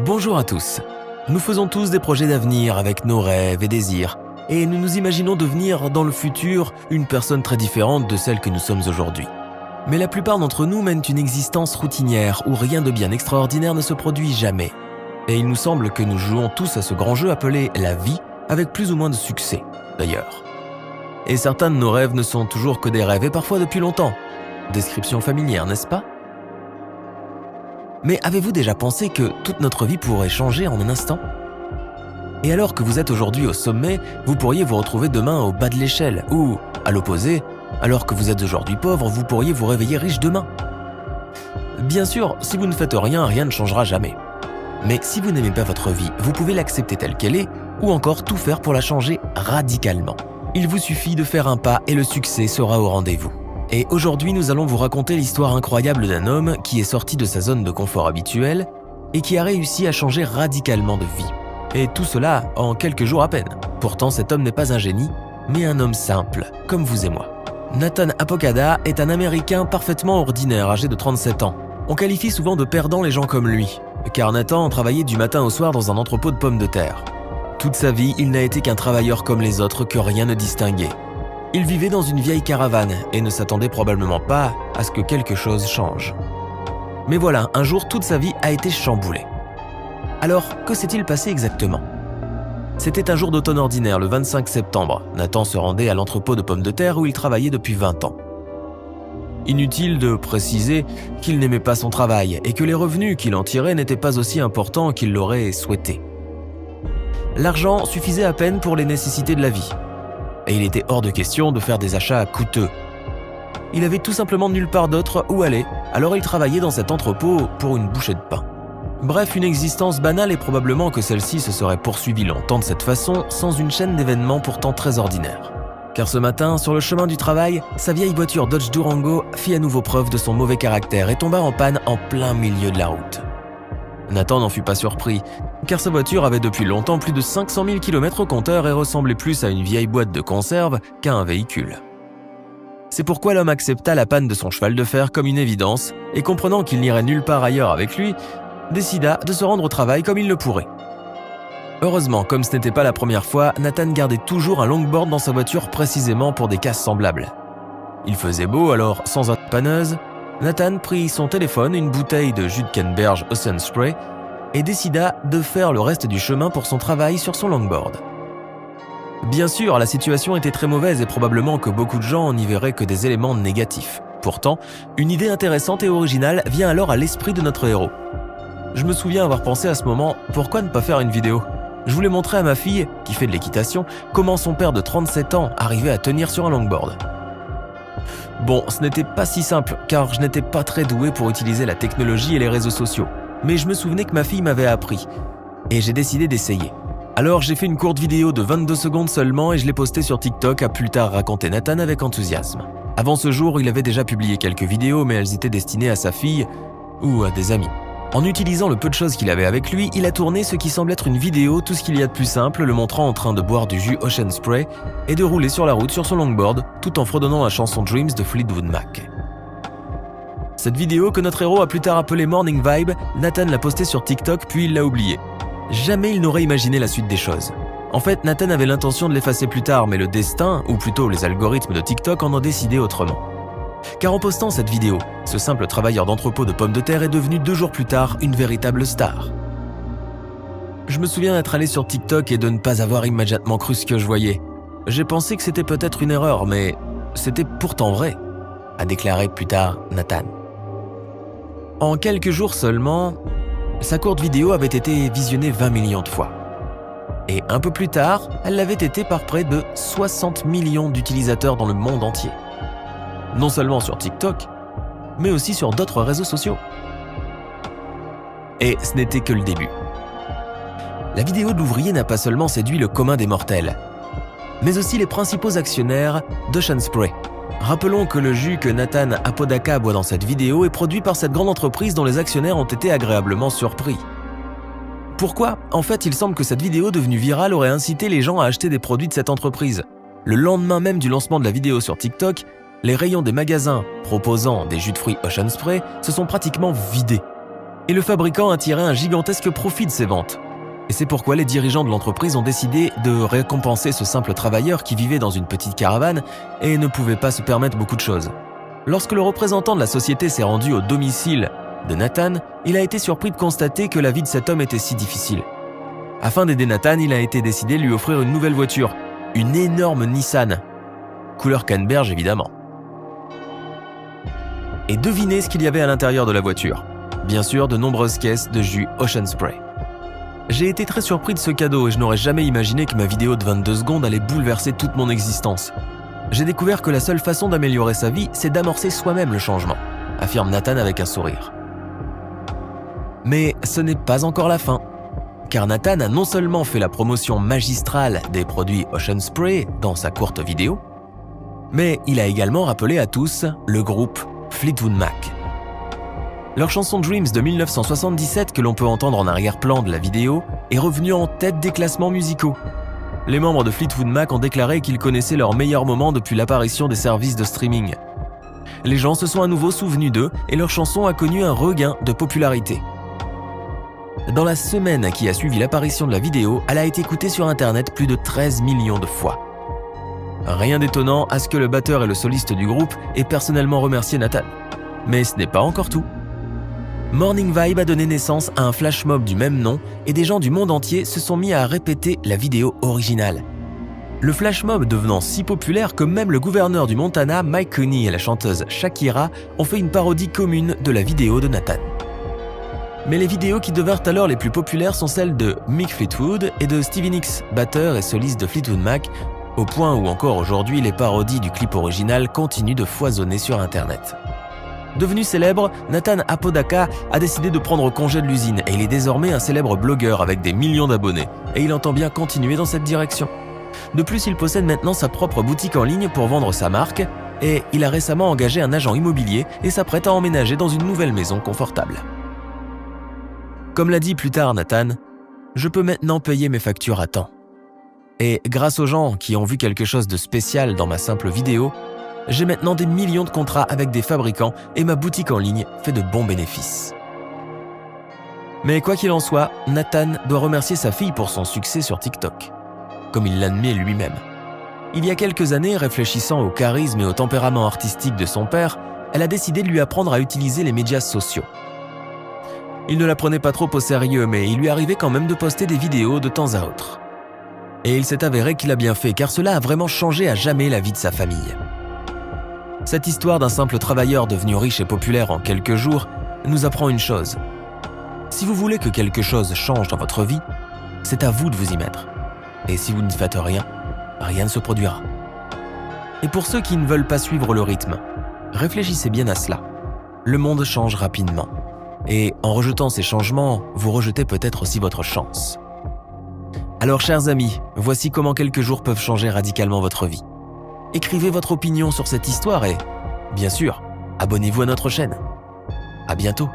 Bonjour à tous. Nous faisons tous des projets d'avenir avec nos rêves et désirs, et nous nous imaginons devenir dans le futur une personne très différente de celle que nous sommes aujourd'hui. Mais la plupart d'entre nous mènent une existence routinière où rien de bien extraordinaire ne se produit jamais. Et il nous semble que nous jouons tous à ce grand jeu appelé la vie, avec plus ou moins de succès, d'ailleurs. Et certains de nos rêves ne sont toujours que des rêves, et parfois depuis longtemps. Description familière, n'est-ce pas ? Mais avez-vous déjà pensé que toute notre vie pourrait changer en un instant ? Et alors que vous êtes aujourd'hui au sommet, vous pourriez vous retrouver demain au bas de l'échelle, ou, à l'opposé, alors que vous êtes aujourd'hui pauvre, vous pourriez vous réveiller riche demain. Bien sûr, si vous ne faites rien, rien ne changera jamais. Mais si vous n'aimez pas votre vie, vous pouvez l'accepter telle qu'elle est, ou encore tout faire pour la changer radicalement. Il vous suffit de faire un pas et le succès sera au rendez-vous. Et aujourd'hui, nous allons vous raconter l'histoire incroyable d'un homme qui est sorti de sa zone de confort habituelle et qui a réussi à changer radicalement de vie. Et tout cela en quelques jours à peine. Pourtant, cet homme n'est pas un génie, mais un homme simple, comme vous et moi. Nathan Apokada est un Américain parfaitement ordinaire, âgé de 37 ans. On qualifie souvent de perdant les gens comme lui, car Nathan travaillait du matin au soir dans un entrepôt de pommes de terre. Toute sa vie, il n'a été qu'un travailleur comme les autres que rien ne distinguait. Il vivait dans une vieille caravane et ne s'attendait probablement pas à ce que quelque chose change. Mais voilà, un jour, toute sa vie a été chamboulée. Alors, que s'est-il passé exactement ? C'était un jour d'automne ordinaire, le 25 septembre. Nathan se rendait à l'entrepôt de pommes de terre où il travaillait depuis 20 ans. Inutile de préciser qu'il n'aimait pas son travail et que les revenus qu'il en tirait n'étaient pas aussi importants qu'il l'aurait souhaité. L'argent suffisait à peine pour les nécessités de la vie. Et il était hors de question de faire des achats coûteux. Il avait tout simplement nulle part d'autre où aller, alors il travaillait dans cet entrepôt pour une bouchée de pain. Bref, une existence banale et probablement que celle-ci se serait poursuivie longtemps de cette façon sans une chaîne d'événements pourtant très ordinaire. Car ce matin, sur le chemin du travail, sa vieille voiture Dodge Durango fit à nouveau preuve de son mauvais caractère et tomba en panne en plein milieu de la route. Nathan n'en fut pas surpris, car sa voiture avait depuis longtemps plus de 500 000 km au compteur et ressemblait plus à une vieille boîte de conserve qu'à un véhicule. C'est pourquoi l'homme accepta la panne de son cheval de fer comme une évidence et comprenant qu'il n'irait nulle part ailleurs avec lui, décida de se rendre au travail comme il le pourrait. Heureusement, comme ce n'était pas la première fois, Nathan gardait toujours un longboard dans sa voiture précisément pour des cas semblables. Il faisait beau, alors sans dépanneuse, Nathan prit son téléphone, une bouteille de jus de canneberge Ocean Spray et décida de faire le reste du chemin pour son travail sur son longboard. Bien sûr, la situation était très mauvaise et probablement que beaucoup de gens n'y verraient que des éléments négatifs. Pourtant, une idée intéressante et originale vient alors à l'esprit de notre héros. Je me souviens avoir pensé à ce moment, pourquoi ne pas faire une vidéo ? Je voulais montrer à ma fille, qui fait de l'équitation, comment son père de 37 ans arrivait à tenir sur un longboard. Bon, ce n'était pas si simple, car je n'étais pas très doué pour utiliser la technologie et les réseaux sociaux. Mais je me souvenais que ma fille m'avait appris, et j'ai décidé d'essayer. Alors j'ai fait une courte vidéo de 22 secondes seulement et je l'ai postée sur TikTok, a plus tard raconté Nathan avec enthousiasme. Avant ce jour, il avait déjà publié quelques vidéos, mais elles étaient destinées à sa fille ou à des amis. En utilisant le peu de choses qu'il avait avec lui, il a tourné ce qui semble être une vidéo, tout ce qu'il y a de plus simple, le montrant en train de boire du jus Ocean Spray et de rouler sur la route sur son longboard, tout en fredonnant la chanson Dreams de Fleetwood Mac. Cette vidéo, que notre héros a plus tard appelée Morning Vibe, Nathan l'a postée sur TikTok puis il l'a oubliée. Jamais il n'aurait imaginé la suite des choses. En fait, Nathan avait l'intention de l'effacer plus tard, mais le destin, ou plutôt les algorithmes de TikTok, en ont décidé autrement. Car en postant cette vidéo, ce simple travailleur d'entrepôt de pommes de terre est devenu 2 jours plus tard une véritable star. Je me souviens d'être allé sur TikTok et de ne pas avoir immédiatement cru ce que je voyais. J'ai pensé que c'était peut-être une erreur, mais c'était pourtant vrai, a déclaré plus tard Nathan. En quelques jours seulement, sa courte vidéo avait été visionnée 20 millions de fois. Et un peu plus tard, elle l'avait été par près de 60 millions d'utilisateurs dans le monde entier. Non seulement sur TikTok, mais aussi sur d'autres réseaux sociaux. Et ce n'était que le début. La vidéo de l'ouvrier n'a pas seulement séduit le commun des mortels, mais aussi les principaux actionnaires d'Ocean Spray. Rappelons que le jus que Nathan Apokada boit dans cette vidéo est produit par cette grande entreprise dont les actionnaires ont été agréablement surpris. Pourquoi ? En fait, il semble que cette vidéo devenue virale aurait incité les gens à acheter des produits de cette entreprise. Le lendemain même du lancement de la vidéo sur TikTok, les rayons des magasins proposant des jus de fruits Ocean Spray se sont pratiquement vidés. Et le fabricant a tiré un gigantesque profit de ces ventes. Et c'est pourquoi les dirigeants de l'entreprise ont décidé de récompenser ce simple travailleur qui vivait dans une petite caravane et ne pouvait pas se permettre beaucoup de choses. Lorsque le représentant de la société s'est rendu au domicile de Nathan, il a été surpris de constater que la vie de cet homme était si difficile. Afin d'aider Nathan, il a été décidé de lui offrir une nouvelle voiture, une énorme Nissan, couleur canneberge évidemment. Et devinez ce qu'il y avait à l'intérieur de la voiture. Bien sûr, de nombreuses caisses de jus Ocean Spray. J'ai été très surpris de ce cadeau et je n'aurais jamais imaginé que ma vidéo de 22 secondes allait bouleverser toute mon existence. J'ai découvert que la seule façon d'améliorer sa vie, c'est d'amorcer soi-même le changement, affirme Nathan avec un sourire. Mais ce n'est pas encore la fin, car Nathan a non seulement fait la promotion magistrale des produits Ocean Spray dans sa courte vidéo, mais il a également rappelé à tous le groupe Fleetwood Mac. Leur chanson Dreams de 1977 que l'on peut entendre en arrière-plan de la vidéo est revenue en tête des classements musicaux. Les membres de Fleetwood Mac ont déclaré qu'ils connaissaient leurs meilleurs moments depuis l'apparition des services de streaming. Les gens se sont à nouveau souvenus d'eux et leur chanson a connu un regain de popularité. Dans la semaine qui a suivi l'apparition de la vidéo, elle a été écoutée sur internet plus de 13 millions de fois. Rien d'étonnant à ce que le batteur et le soliste du groupe aient personnellement remercié Nathan. Mais ce n'est pas encore tout. Morning Vibe a donné naissance à un flash mob du même nom et des gens du monde entier se sont mis à répéter la vidéo originale. Le flash mob devenant si populaire que même le gouverneur du Montana, Mike Cooney, et la chanteuse Shakira ont fait une parodie commune de la vidéo de Nathan. Mais les vidéos qui devinrent alors les plus populaires sont celles de Mick Fleetwood et de Stevie Nicks, batteur et soliste de Fleetwood Mac, au point où encore aujourd'hui les parodies du clip original continuent de foisonner sur internet. Devenu célèbre, Nathan Apodaca a décidé de prendre congé de l'usine et il est désormais un célèbre blogueur avec des millions d'abonnés et il entend bien continuer dans cette direction. De plus, il possède maintenant sa propre boutique en ligne pour vendre sa marque et il a récemment engagé un agent immobilier et s'apprête à emménager dans une nouvelle maison confortable. Comme l'a dit plus tard Nathan, je peux maintenant payer mes factures à temps. Et grâce aux gens qui ont vu quelque chose de spécial dans ma simple vidéo, j'ai maintenant des millions de contrats avec des fabricants et ma boutique en ligne fait de bons bénéfices. Mais quoi qu'il en soit, Nathan doit remercier sa fille pour son succès sur TikTok, comme il l'admet lui-même. Il y a quelques années, réfléchissant au charisme et au tempérament artistique de son père, elle a décidé de lui apprendre à utiliser les médias sociaux. Il ne la prenait pas trop au sérieux, mais il lui arrivait quand même de poster des vidéos de temps à autre. Et il s'est avéré qu'il a bien fait, car cela a vraiment changé à jamais la vie de sa famille. Cette histoire d'un simple travailleur devenu riche et populaire en quelques jours nous apprend une chose. Si vous voulez que quelque chose change dans votre vie, c'est à vous de vous y mettre. Et si vous ne faites rien, rien ne se produira. Et pour ceux qui ne veulent pas suivre le rythme, réfléchissez bien à cela. Le monde change rapidement. Et en rejetant ces changements, vous rejetez peut-être aussi votre chance. Alors chers amis, voici comment quelques jours peuvent changer radicalement votre vie. Écrivez votre opinion sur cette histoire et, bien sûr, abonnez-vous à notre chaîne. À bientôt.